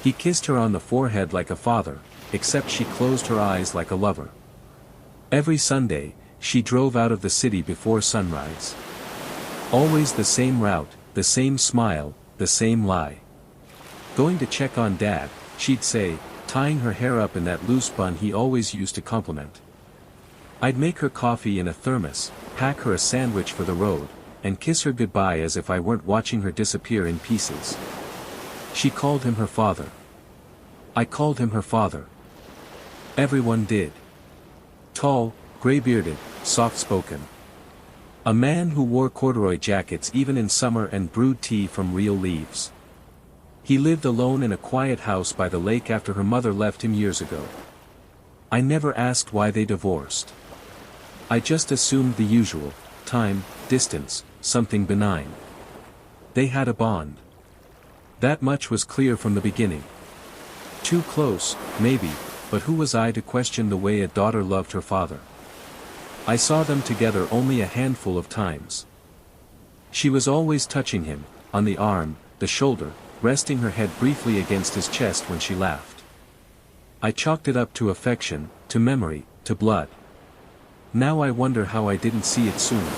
He kissed her on the forehead like a father, except she closed her eyes like a lover. Every Sunday, she drove out of the city before sunrise. Always the same route, the same smile, the same lie. Going to check on Dad, she'd say, tying her hair up in that loose bun he always used to compliment. I'd make her coffee in a thermos, pack her a sandwich for the road, and kiss her goodbye as if I weren't watching her disappear in pieces. She called him her father. I called him her father. Everyone did. Tall, gray-bearded, soft-spoken. A man who wore corduroy jackets even in summer and brewed tea from real leaves. He lived alone in a quiet house by the lake after her mother left him years ago. I never asked why they divorced. I just assumed the usual: time, distance, something benign. They had a bond. That much was clear from the beginning. Too close, maybe, but who was I to question the way a daughter loved her father? I saw them together only a handful of times. She was always touching him, on the arm, the shoulder, resting her head briefly against his chest when she laughed. I chalked it up to affection, to memory, to blood. Now I wonder how I didn't see it sooner.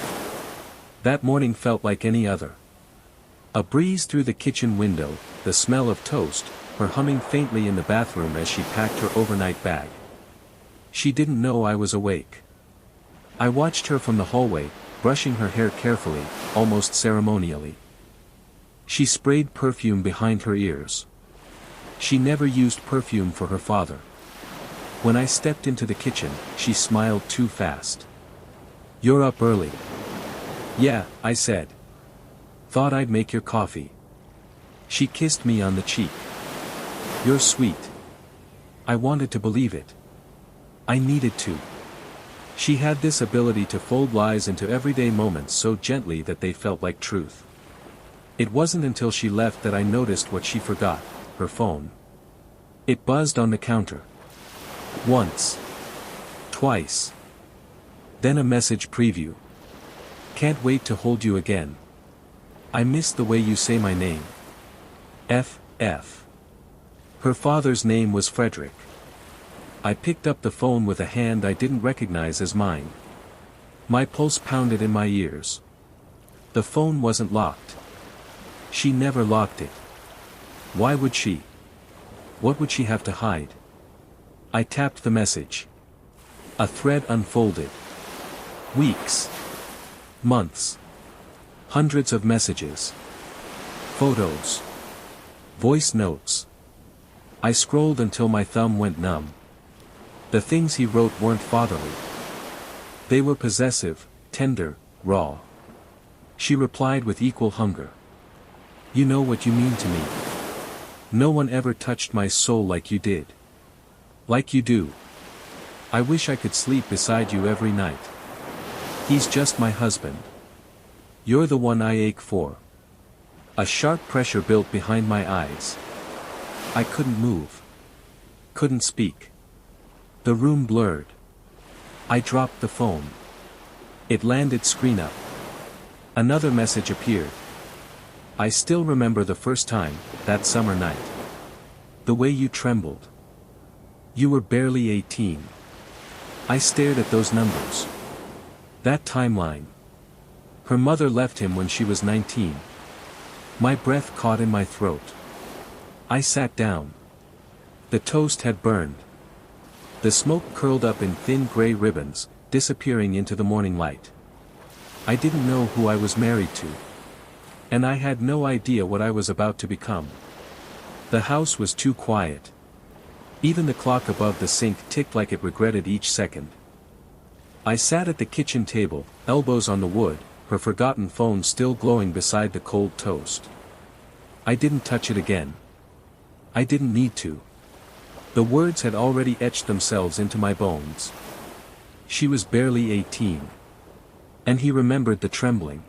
That morning felt like any other. A breeze through the kitchen window, the smell of toast, her humming faintly in the bathroom as she packed her overnight bag. She didn't know I was awake. I watched her from the hallway, brushing her hair carefully, almost ceremonially. She sprayed perfume behind her ears. She never used perfume for her father. When I stepped into the kitchen, she smiled too fast. "You're up early." "Yeah," I said. "Thought I'd make your coffee." She kissed me on the cheek. "You're sweet." I wanted to believe it. I needed to. She had this ability to fold lies into everyday moments so gently that they felt like truth. It wasn't until she left that I noticed what she forgot: her phone. It buzzed on the counter. Once. Twice. Then a message preview. "Can't wait to hold you again. I miss the way you say my name. F. Her father's name was Frederick. I picked up the phone with a hand I didn't recognize as mine. My pulse pounded in my ears. The phone wasn't locked. She never locked it. Why would she? What would she have to hide? I tapped the message. A thread unfolded. Weeks. Months. Hundreds of messages. Photos. Voice notes. I scrolled until my thumb went numb. The things he wrote weren't fatherly. They were possessive, tender, raw. She replied with equal hunger. "You know what you mean to me. No one ever touched my soul like you did. Like you do. I wish I could sleep beside you every night. He's just my husband. You're the one I ache for." A sharp pressure built behind my eyes. I couldn't move. Couldn't speak. The room blurred. I dropped the phone. It landed screen up. Another message appeared. "I still remember the first time, that summer night. The way you trembled. You were barely 18. I stared at those numbers. That timeline. Her mother left him when she was 19. My breath caught in my throat. I sat down. The toast had burned. The smoke curled up in thin gray ribbons, disappearing into the morning light. I didn't know who I was married to. And I had no idea what I was about to become. The house was too quiet. Even the clock above the sink ticked like it regretted each second. I sat at the kitchen table, elbows on the wood, her forgotten phone still glowing beside the cold toast. I didn't touch it again. I didn't need to. The words had already etched themselves into my bones. She was barely 18. And he remembered the trembling.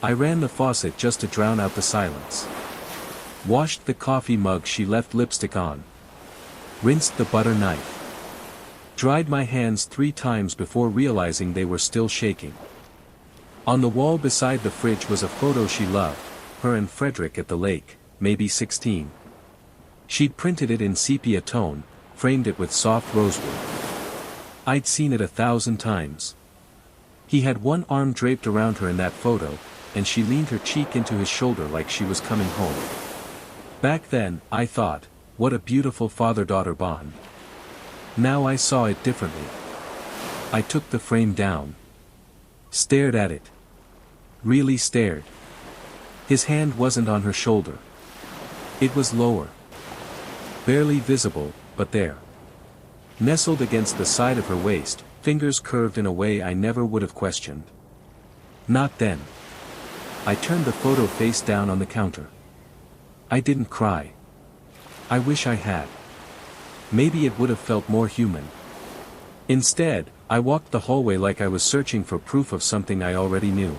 I ran the faucet just to drown out the silence. Washed the coffee mug she left lipstick on. Rinsed the butter knife. Dried my hands 3 times before realizing they were still shaking. On the wall beside the fridge was a photo she loved, her and Frederick at the lake, maybe 16. She'd printed it in sepia tone, framed it with soft rosewood. I'd seen it 1,000 times. He had one arm draped around her in that photo, and she leaned her cheek into his shoulder like she was coming home. Back then, I thought, what a beautiful father-daughter bond. Now I saw it differently. I took the frame down. Stared at it. Really stared. His hand wasn't on her shoulder. It was lower. Barely visible, but there. Nestled against the side of her waist, fingers curved in a way I never would have questioned. Not then. I turned the photo face down on the counter. I didn't cry. I wish I had. Maybe it would have felt more human. Instead, I walked the hallway like I was searching for proof of something I already knew.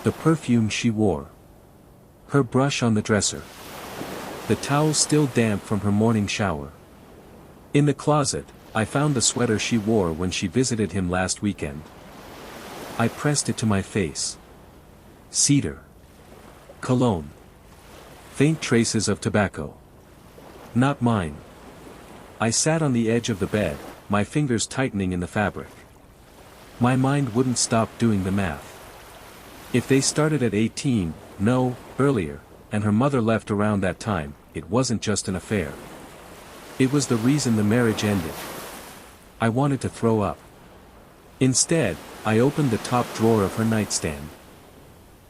The perfume she wore. Her brush on the dresser. The towel still damp from her morning shower. In the closet, I found the sweater she wore when she visited him last weekend. I pressed it to my face. Cedar. Cologne. Faint traces of tobacco. Not mine. I sat on the edge of the bed, my fingers tightening in the fabric. My mind wouldn't stop doing the math. If they started at 18, no, earlier, and her mother left around that time, it wasn't just an affair. It was the reason the marriage ended. I wanted to throw up. Instead, I opened the top drawer of her nightstand.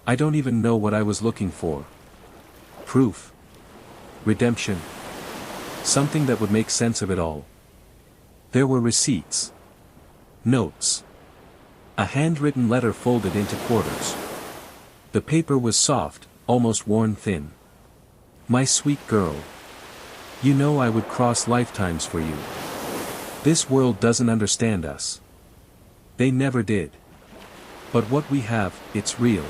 I don't even know what I was looking for. Proof. Redemption. Something that would make sense of it all. There were receipts. Notes. A handwritten letter folded into quarters. The paper was soft, almost worn thin. My sweet girl. You know I would cross lifetimes for you. This world doesn't understand us. They never did. But what we have, it's real.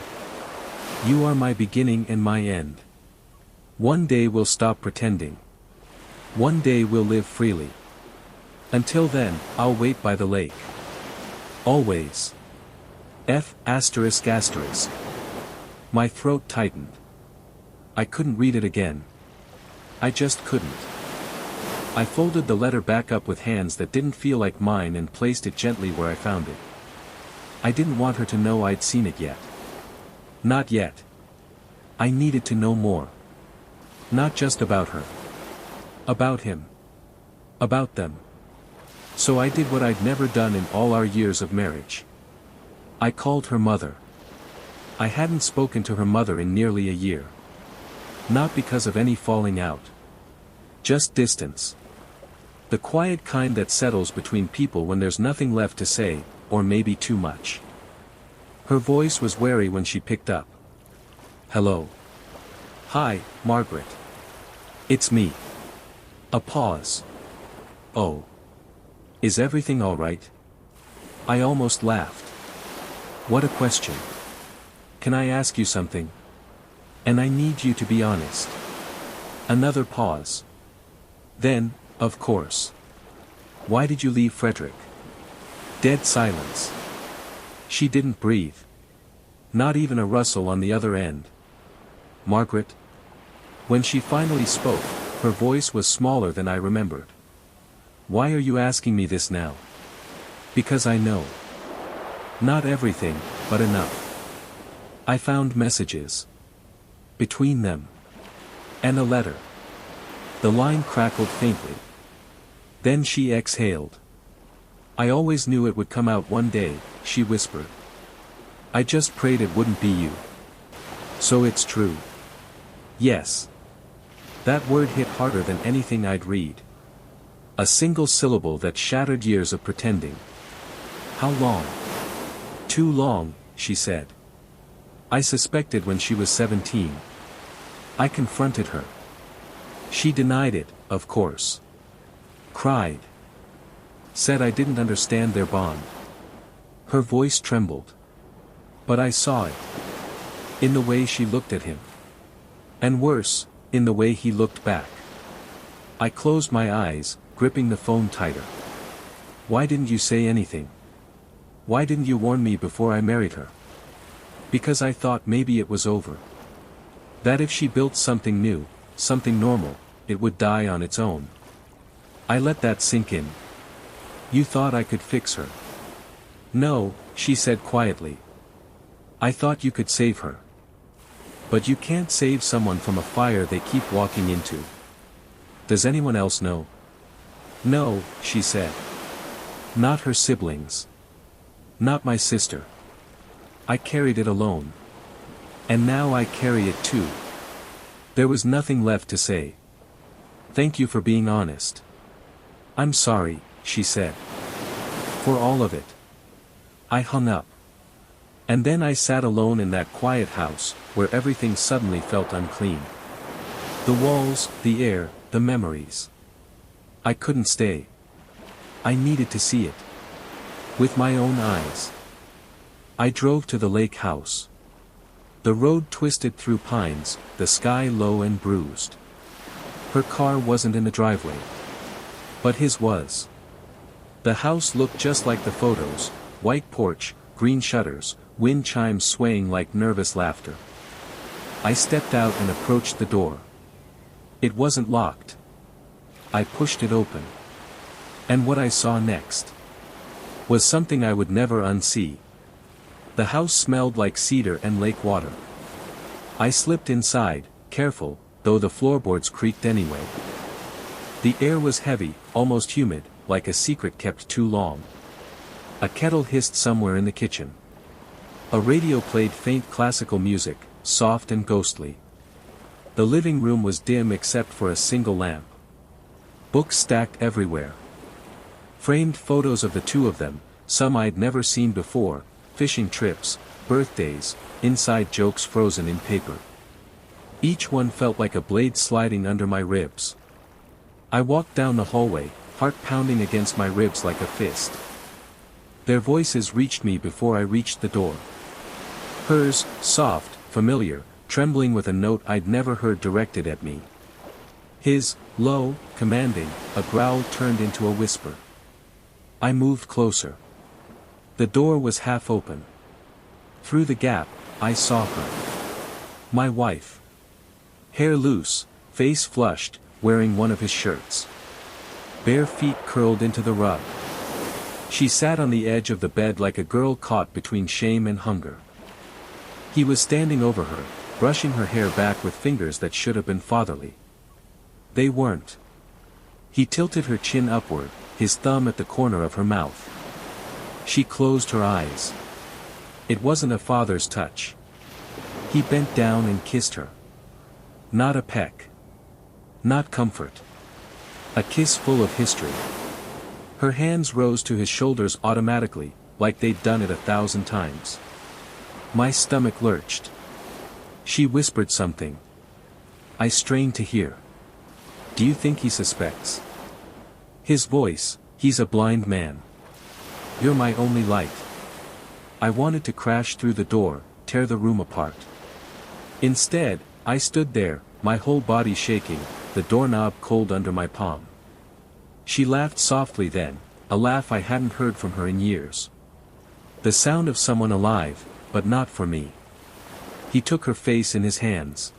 You are my beginning and my end. One day we'll stop pretending. One day we'll live freely. Until then, I'll wait by the lake. Always. F****. My throat tightened. I couldn't read it again. I just couldn't. I folded the letter back up with hands that didn't feel like mine and placed it gently where I found it. I didn't want her to know I'd seen it yet. Not yet. I needed to know more. Not just about her. About him. About them. So I did what I'd never done in all our years of marriage. I called her mother. I hadn't spoken to her mother in nearly a year. Not because of any falling out. Just distance. The quiet kind that settles between people when there's nothing left to say, or maybe too much. Her voice was wary when she picked up. Hello. Hi, Margaret. It's me. A pause. Oh. Is everything all right? I almost laughed. What a question. Can I ask you something? And I need you to be honest. Another pause. Then, of course. Why did you leave Frederick? Dead silence. She didn't breathe. Not even a rustle on the other end. Margaret? When she finally spoke, her voice was smaller than I remembered. Why are you asking me this now? Because I know. Not everything, but enough. I found messages. Between them. And a letter. The line crackled faintly. Then she exhaled. I always knew it would come out one day, she whispered. I just prayed it wouldn't be you. So it's true. Yes. That word hit harder than anything I'd read. A single syllable that shattered years of pretending. How long? Too long, she said. I suspected when she was 17. I confronted her. She denied it, of course. Cried. Said I didn't understand their bond. Her voice trembled. But I saw it. In the way she looked at him. And worse, in the way he looked back. I closed my eyes, gripping the phone tighter. Why didn't you say anything? Why didn't you warn me before I married her? Because I thought maybe it was over. That if she built something new, something normal, it would die on its own. I let that sink in. You thought I could fix her. No, she said quietly. I thought you could save her. But you can't save someone from a fire they keep walking into. Does anyone else know? No, she said. Not her siblings. Not my sister. I carried it alone. And now I carry it too. There was nothing left to say. Thank you for being honest. I'm sorry, she said. For all of it. I hung up. And then I sat alone in that quiet house, where everything suddenly felt unclean. The walls, the air, the memories. I couldn't stay. I needed to see it. With my own eyes. I drove to the lake house. The road twisted through pines, the sky low and bruised. Her car wasn't in the driveway. But his was. The house looked just like the photos, white porch, green shutters, wind chimes swaying like nervous laughter. I stepped out and approached the door. It wasn't locked. I pushed it open. And what I saw next was something I would never unsee. The house smelled like cedar and lake water. I slipped inside, careful, though the floorboards creaked anyway. The air was heavy, almost humid, like a secret kept too long. A kettle hissed somewhere in the kitchen. A radio played faint classical music, soft and ghostly. The living room was dim except for a single lamp. Books stacked everywhere. Framed photos of the two of them, some I'd never seen before, fishing trips, birthdays, inside jokes frozen in paper. Each one felt like a blade sliding under my ribs. I walked down the hallway, heart pounding against my ribs like a fist. Their voices reached me before I reached the door. Hers, soft, familiar, trembling with a note I'd never heard directed at me. His, low, commanding, a growl turned into a whisper. I moved closer. The door was half open. Through the gap, I saw her. My wife. Hair loose, face flushed, wearing one of his shirts. Bare feet curled into the rug. She sat on the edge of the bed like a girl caught between shame and hunger. He was standing over her, brushing her hair back with fingers that should have been fatherly. They weren't. He tilted her chin upward, his thumb at the corner of her mouth. She closed her eyes. It wasn't a father's touch. He bent down and kissed her. Not a peck. Not comfort. A kiss full of history. Her hands rose to his shoulders automatically, like they'd done it 1,000 times. My stomach lurched. She whispered something. I strained to hear. Do you think he suspects? His voice, he's a blind man. You're my only light. I wanted to crash through the door, tear the room apart. Instead, I stood there, my whole body shaking, the doorknob cold under my palm. She laughed softly then, a laugh I hadn't heard from her in years. The sound of someone alive, but not for me. He took her face in his hands.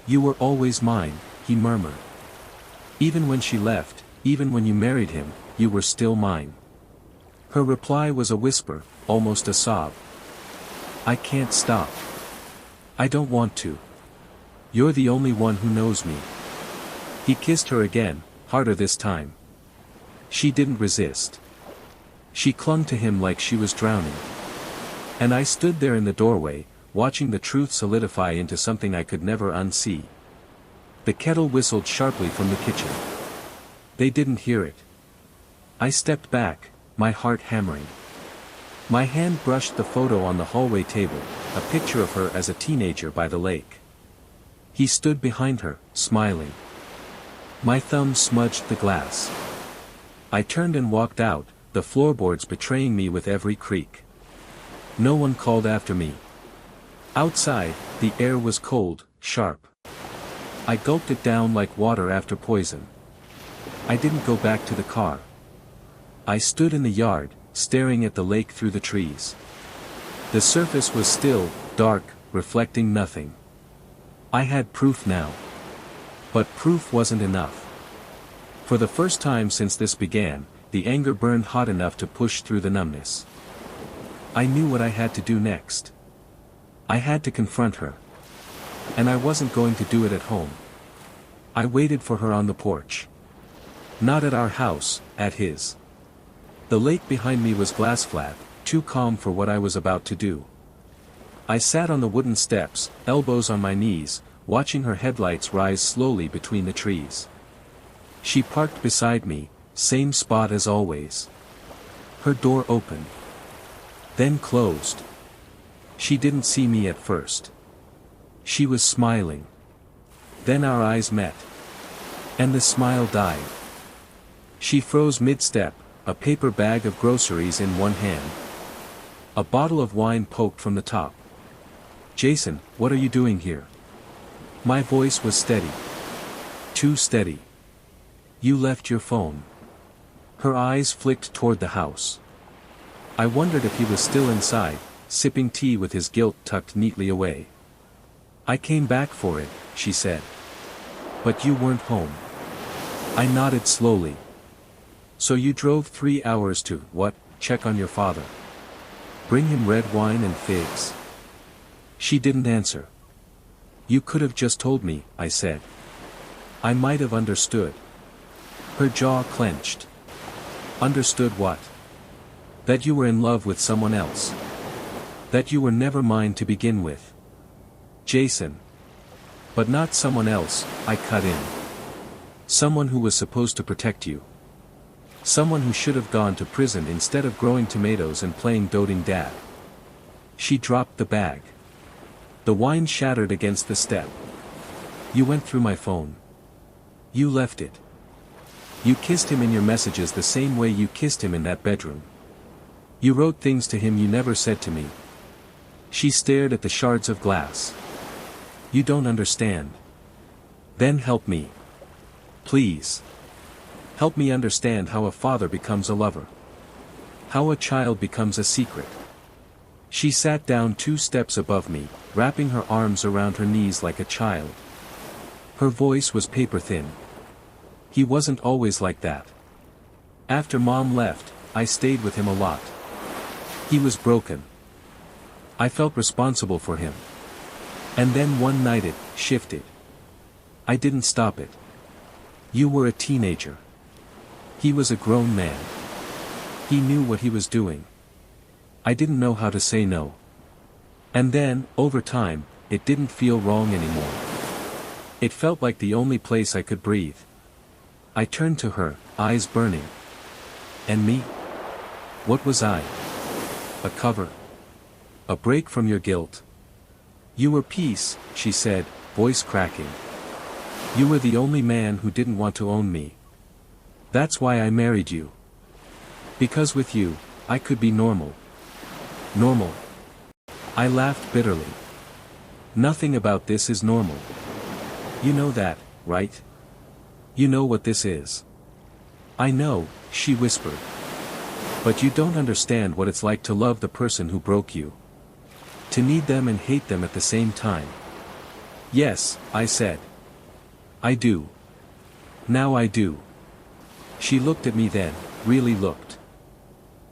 You were always mine, he murmured. Even when she left, even when you married him, you were still mine. Her reply was a whisper, almost a sob. I can't stop. I don't want to. You're the only one who knows me. He kissed her again, harder this time. She didn't resist. She clung to him like she was drowning. And I stood there in the doorway, watching the truth solidify into something I could never unsee. The kettle whistled sharply from the kitchen. They didn't hear it. I stepped back, my heart hammering. My hand brushed the photo on the hallway table, a picture of her as a teenager by the lake. He stood behind her, smiling. My thumb smudged the glass. I turned and walked out, the floorboards betraying me with every creak. No one called after me. Outside, the air was cold, sharp. I gulped it down like water after poison. I didn't go back to the car. I stood in the yard, staring at the lake through the trees. The surface was still, dark, reflecting nothing. I had proof now. But proof wasn't enough. For the first time since this began, the anger burned hot enough to push through the numbness. I knew what I had to do next. I had to confront her. And I wasn't going to do it at home. I waited for her on the porch. Not at our house, at his. The lake behind me was glass flat, too calm for what I was about to do. I sat on the wooden steps, elbows on my knees, watching her headlights rise slowly between the trees. She parked beside me, same spot as always. Her door opened. Then closed. She didn't see me at first. She was smiling. Then our eyes met. And the smile died. She froze mid-step, a paper bag of groceries in one hand. A bottle of wine poked from the top. "Jason, what are you doing here?" My voice was steady. Too steady. "You left your phone." Her eyes flicked toward the house. I wondered if he was still inside, sipping tea with his guilt tucked neatly away. "I came back for it," she said. "But you weren't home." I nodded slowly. "So you drove 3 hours to, what, check on your father? Bring him red wine and figs?" She didn't answer. "You could have just told me," I said. "I might have understood." Her jaw clenched. "Understood what?" "That you were in love with someone else. That you were never mine to begin with." "Jason." "But not someone else," I cut in. "Someone who was supposed to protect you. Someone who should have gone to prison instead of growing tomatoes and playing doting dad." She dropped the bag. The wine shattered against the step. "You went through my phone. You left it. You kissed him in your messages the same way you kissed him in that bedroom. You wrote things to him you never said to me." She stared at the shards of glass. "You don't understand." "Then help me. Please. Help me understand how a father becomes a lover. How a child becomes a secret." She sat down 2 steps above me, wrapping her arms around her knees like a child. Her voice was paper thin. "He wasn't always like that. After Mom left, I stayed with him a lot. He was broken. I felt responsible for him. And then one night it shifted. I didn't stop it. You were a teenager. He was a grown man. He knew what he was doing. I didn't know how to say no. And then, over time, it didn't feel wrong anymore. It felt like the only place I could breathe." I turned to her, eyes burning. "And me? What was I? A cover? A break from your guilt?" "You were peace," she said, voice cracking. "You were the only man who didn't want to own me. That's why I married you. Because with you, I could be normal." "Normal?" I laughed bitterly. "Nothing about this is normal. You know that, right? You know what this is." "I know," she whispered. "But you don't understand what it's like to love the person who broke you. To need them and hate them at the same time." "Yes," I said. "I do. Now I do." She looked at me then, really looked.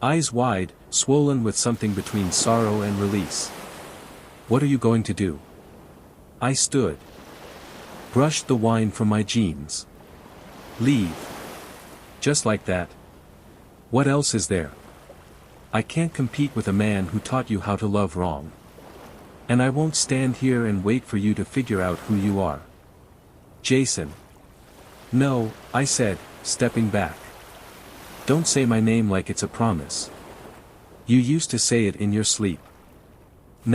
Eyes wide, swollen with something between sorrow and release. "What are you going to do?" I stood. Brushed the wine from my jeans. "Leave. Just like that. What else is there? I can't compete with a man who taught you how to love wrong. And I won't stand here and wait for you to figure out who you are." "Jason." "No," I said, stepping back. "Don't say my name like it's a promise. You used to say it in your sleep.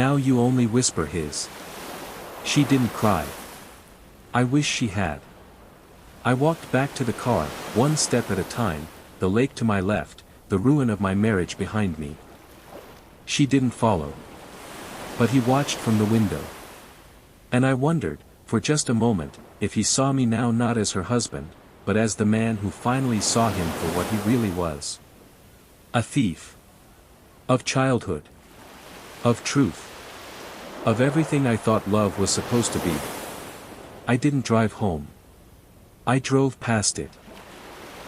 Now you only whisper his." She didn't cry. I wish she had. I walked back to the car, one step at a time, the lake to my left, the ruin of my marriage behind me. She didn't follow. But he watched from the window. And I wondered, for just a moment, if he saw me now not as her husband, but as the man who finally saw him for what he really was. A thief. Of childhood. Of truth. Of everything I thought love was supposed to be. I didn't drive home. I drove past it.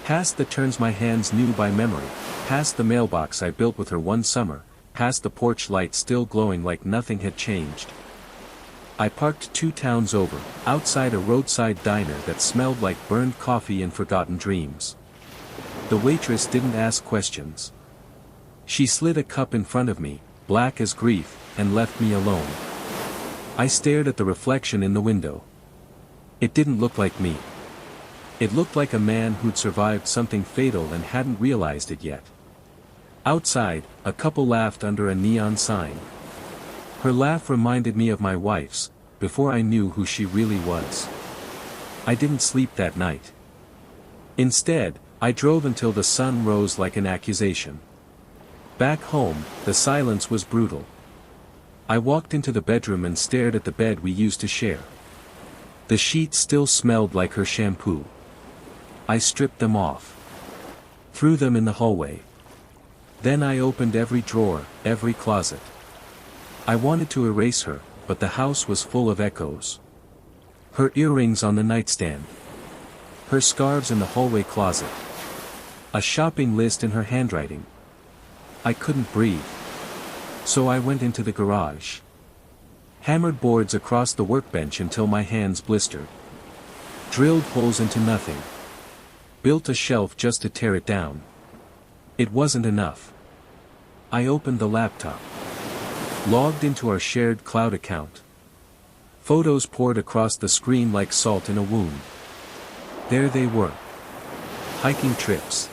Past the turns my hands knew by memory, past the mailbox I built with her one summer, past the porch light still glowing like nothing had changed. I parked 2 towns over, outside a roadside diner that smelled like burned coffee and forgotten dreams. The waitress didn't ask questions. She slid a cup in front of me, black as grief, and left me alone. I stared at the reflection in the window. It didn't look like me. It looked like a man who'd survived something fatal and hadn't realized it yet. Outside, a couple laughed under a neon sign. Her laugh reminded me of my wife's, before I knew who she really was. I didn't sleep that night. Instead, I drove until the sun rose like an accusation. Back home, the silence was brutal. I walked into the bedroom and stared at the bed we used to share. The sheets still smelled like her shampoo. I stripped them off. Threw them in the hallway. Then I opened every drawer, every closet. I wanted to erase her, but the house was full of echoes. Her earrings on the nightstand. Her scarves in the hallway closet. A shopping list in her handwriting. I couldn't breathe. So I went into the garage. Hammered boards across the workbench until my hands blistered. Drilled holes into nothing. Built a shelf just to tear it down. It wasn't enough. I opened the laptop. Logged into our shared cloud account. Photos poured across the screen like salt in a wound. There they were. Hiking trips.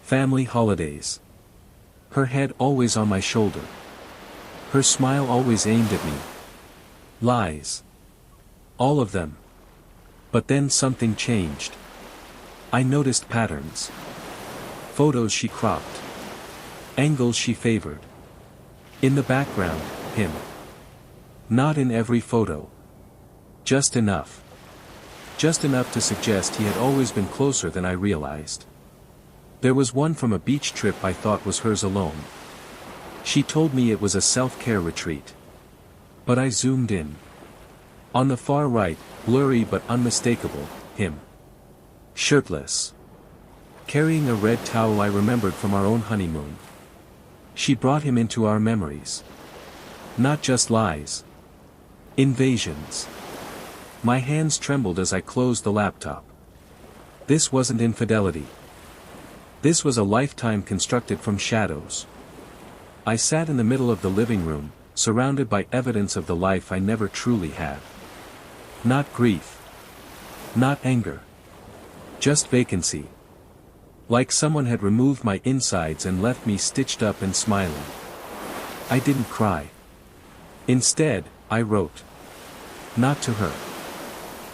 Family holidays. Her head always on my shoulder. Her smile always aimed at me. Lies. All of them. But then something changed. I noticed patterns. Photos she cropped. Angles she favored. In the background, him. Not in every photo. Just enough. Just enough to suggest he had always been closer than I realized. There was one from a beach trip I thought was hers alone. She told me it was a self-care retreat. But I zoomed in. On the far right, blurry but unmistakable, him. Shirtless. Carrying a red towel I remembered from our own honeymoon. She brought him into our memories. Not just lies. Invasions. My hands trembled as I closed the laptop. This wasn't infidelity. This was a lifetime constructed from shadows. I sat in the middle of the living room, surrounded by evidence of the life I never truly had. Not grief. Not anger. Just vacancy. Like someone had removed my insides and left me stitched up and smiling. I didn't cry. Instead, I wrote. Not to her.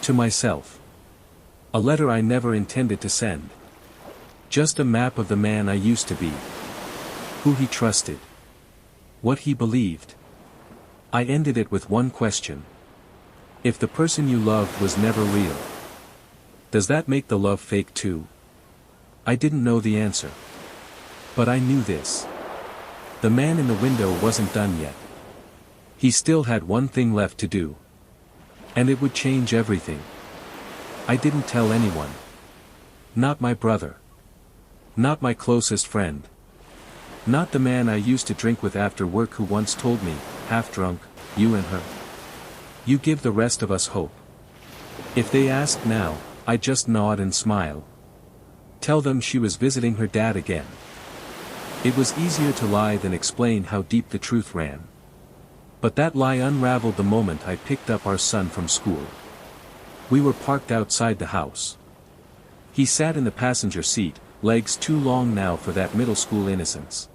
To myself. A letter I never intended to send. Just a map of the man I used to be. Who he trusted. What he believed. I ended it with one question. If the person you loved was never real, does that make the love fake too? I didn't know the answer. But I knew this. The man in the window wasn't done yet. He still had one thing left to do. And it would change everything. I didn't tell anyone. Not my brother. Not my closest friend. Not the man I used to drink with after work who once told me, half drunk, you and her. You give the rest of us hope. If they ask now, I just nod and smile. Tell them she was visiting her dad again. It was easier to lie than explain how deep the truth ran. But that lie unraveled the moment I picked up our son from school. We were parked outside the house. He sat in the passenger seat, legs too long now for that middle school innocence.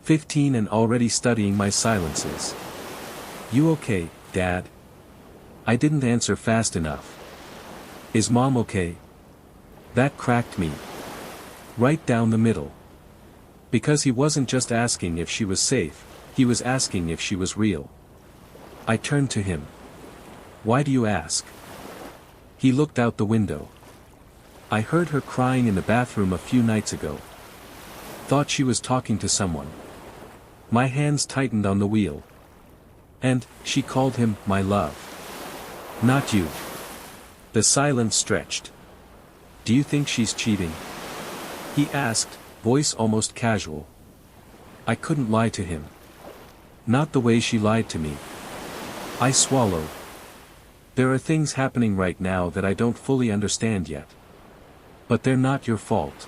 15 and already studying my silences. You okay, Dad? I didn't answer fast enough. Is Mom okay? That cracked me. Right down the middle. Because he wasn't just asking if she was safe, he was asking if she was real. I turned to him. Why do you ask? He looked out the window. I heard her crying in the bathroom a few nights ago. Thought she was talking to someone. My hands tightened on the wheel. And, she called him, my love. Not you. The silence stretched. Do you think she's cheating? He asked, voice almost casual. I couldn't lie to him. Not the way she lied to me. I swallowed. There are things happening right now that I don't fully understand yet. But they're not your fault.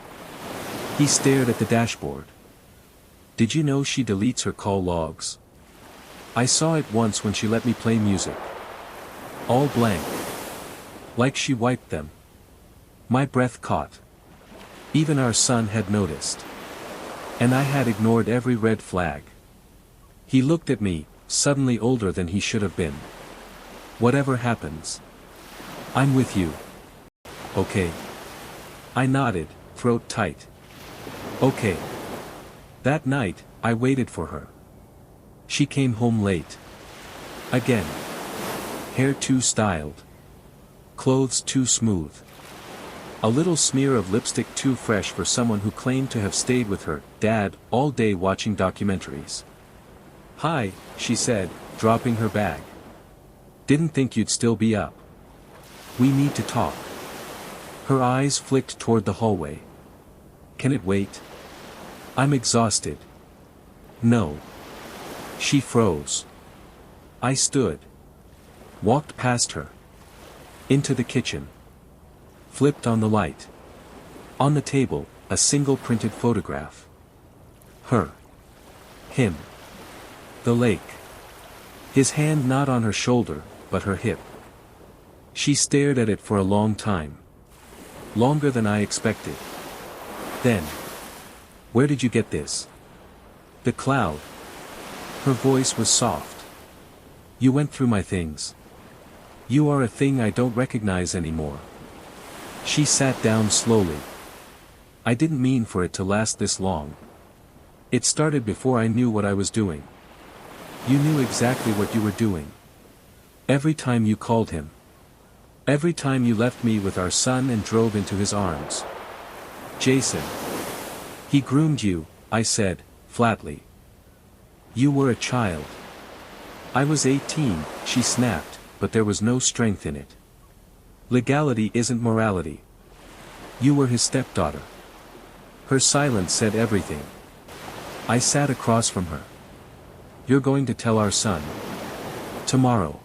He stared at the dashboard. Did you know she deletes her call logs? I saw it once when she let me play music. All blank. Like she wiped them. My breath caught. Even our son had noticed. And I had ignored every red flag. He looked at me, suddenly older than he should have been. Whatever happens, I'm with you. Okay. I nodded, throat tight. Okay. That night, I waited for her. She came home late. Again. Hair too styled. Clothes too smooth. A little smear of lipstick too fresh for someone who claimed to have stayed with her, Dad, all day watching documentaries. Hi, she said, dropping her bag. Didn't think you'd still be up. We need to talk. Her eyes flicked toward the hallway. Can it wait? I'm exhausted. No. She froze. I stood. Walked past her. Into the kitchen. Flipped on the light. On the table, a single printed photograph. Her. Him. The lake. His hand not on her shoulder, but her hip. She stared at it for a long time. Longer than I expected. Then. Where did you get this? The cloud. Her voice was soft. You went through my things. You are a thing I don't recognize anymore. She sat down slowly. I didn't mean for it to last this long. It started before I knew what I was doing. You knew exactly what you were doing. Every time you called him. Every time you left me with our son and drove into his arms. Jason. He groomed you, I said, flatly. You were a child. I was 18, she snapped, but there was no strength in it. Legality isn't morality. You were his stepdaughter. Her silence said everything. I sat across from her. You're going to tell our son. Tomorrow.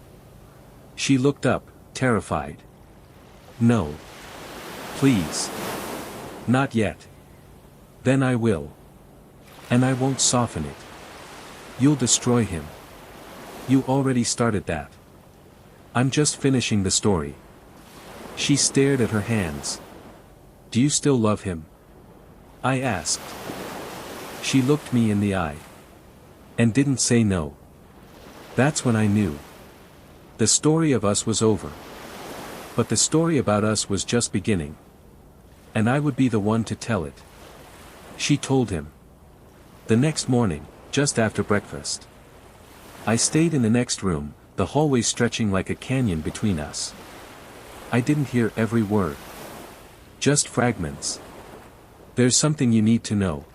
She looked up, terrified. No. Please. Not yet. Then I will. And I won't soften it. You'll destroy him. You already started that. I'm just finishing the story. She stared at her hands. Do you still love him? I asked. She looked me in the eye. And didn't say no. That's when I knew. The story of us was over. But the story about us was just beginning. And I would be the one to tell it. She told him. The next morning, just after breakfast. I stayed in the next room, the hallway stretching like a canyon between us. I didn't hear every word. Just fragments. There's something you need to know.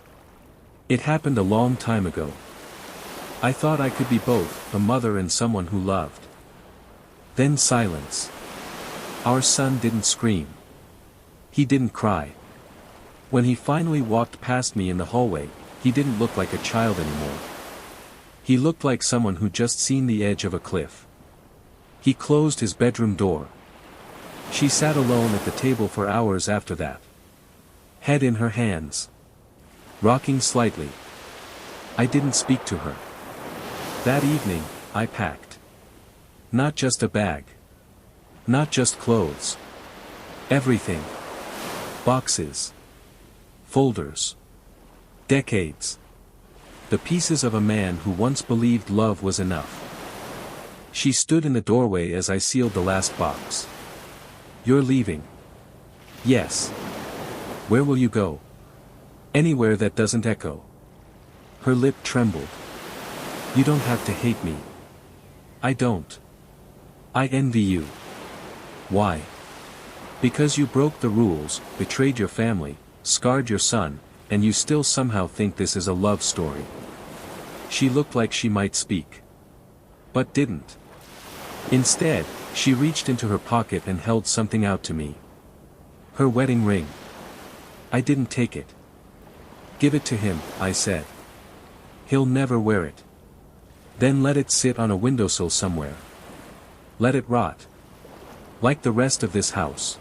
It happened a long time ago. I thought I could be both, a mother and someone who loved. Then silence. Our son didn't scream. He didn't cry. When he finally walked past me in the hallway, he didn't look like a child anymore. He looked like someone who'd just seen the edge of a cliff. He closed his bedroom door. She sat alone at the table for hours after that. Head in her hands. Rocking slightly. I didn't speak to her. That evening, I packed. Not just a bag. Not just clothes. Everything. Boxes. Folders. Decades. The pieces of a man who once believed love was enough. She stood in the doorway as I sealed the last box. You're leaving. Yes. Where will you go? Anywhere that doesn't echo. Her lip trembled. You don't have to hate me. I don't. I envy you. Why? Because you broke the rules, betrayed your family, scarred your son, and you still somehow think this is a love story. She looked like she might speak. But didn't. Instead, She reached into her pocket and held something out to me. Her wedding ring. I didn't take it. Give it to him, I said. He'll never wear it. Then let it sit on a windowsill somewhere. Let it rot. Like the rest of this house.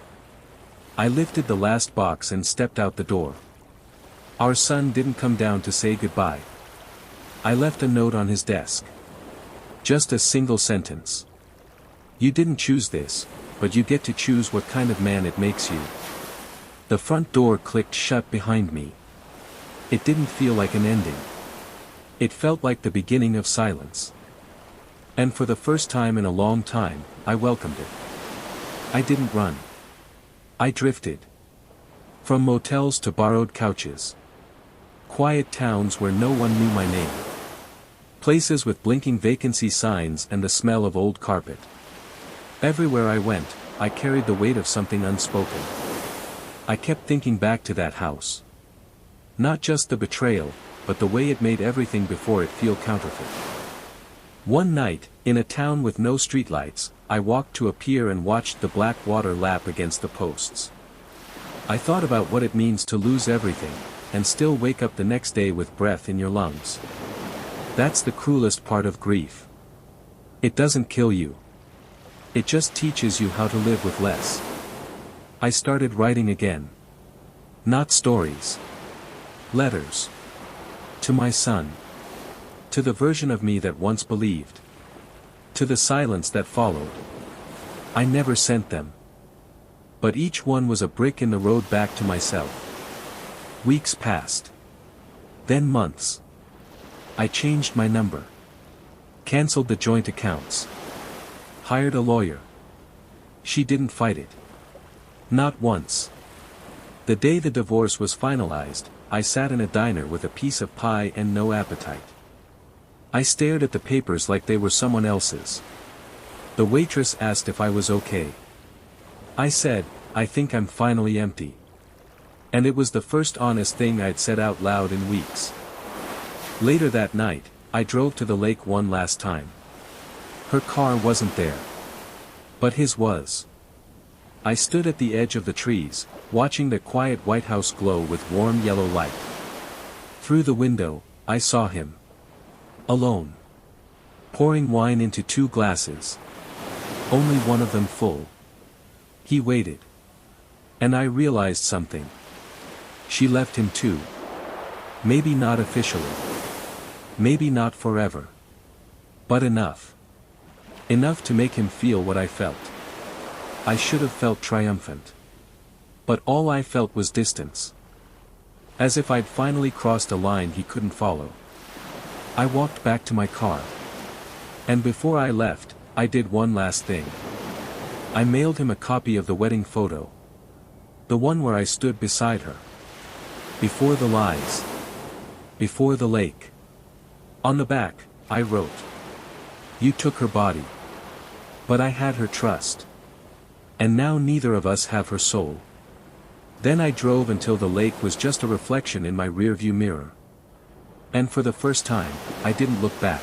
I lifted the last box and stepped out the door. Our son didn't come down to say goodbye. I left a note on his desk. Just a single sentence. You didn't choose this, but you get to choose what kind of man it makes you. The front door clicked shut behind me. It didn't feel like an ending. It felt like the beginning of silence. And for the first time in a long time, I welcomed it. I didn't run. I drifted. From motels to borrowed couches. Quiet towns where no one knew my name. Places with blinking vacancy signs and the smell of old carpet. Everywhere I went, I carried the weight of something unspoken. I kept thinking back to that house. Not just the betrayal, but the way it made everything before it feel counterfeit. One night, in a town with no streetlights, I walked to a pier and watched the black water lap against the posts. I thought about what it means to lose everything, and still wake up the next day with breath in your lungs. That's the cruelest part of grief. It doesn't kill you. It just teaches you how to live with less. I started writing again. Not stories. Letters. To my son. To the version of me that once believed. To the silence that followed. I never sent them. But each one was a brick in the road back to myself. Weeks passed. Then months. I changed my number. Cancelled the joint accounts. Hired a lawyer. She didn't fight it. Not once. The day the divorce was finalized, I sat in a diner with a piece of pie and no appetite. I stared at the papers like they were someone else's. The waitress asked if I was okay. I said, I think I'm finally empty. And it was the first honest thing I'd said out loud in weeks. Later that night, I drove to the lake one last time. Her car wasn't there. But his was. I stood at the edge of the trees, watching the quiet White House glow with warm yellow light. Through the window, I saw him. Alone. Pouring wine into 2 glasses. Only one of them full. He waited. And I realized something. She left him too. Maybe not officially. Maybe not forever. But enough. Enough to make him feel what I felt. I should have felt triumphant. But all I felt was distance. As if I'd finally crossed a line he couldn't follow. I walked back to my car. And before I left, I did one last thing. I mailed him a copy of the wedding photo. The one where I stood beside her. Before the lies. Before the lake. On the back, I wrote. You took her body. But I had her trust. And now neither of us have her soul. Then I drove until the lake was just a reflection in my rearview mirror. And for the first time, I didn't look back.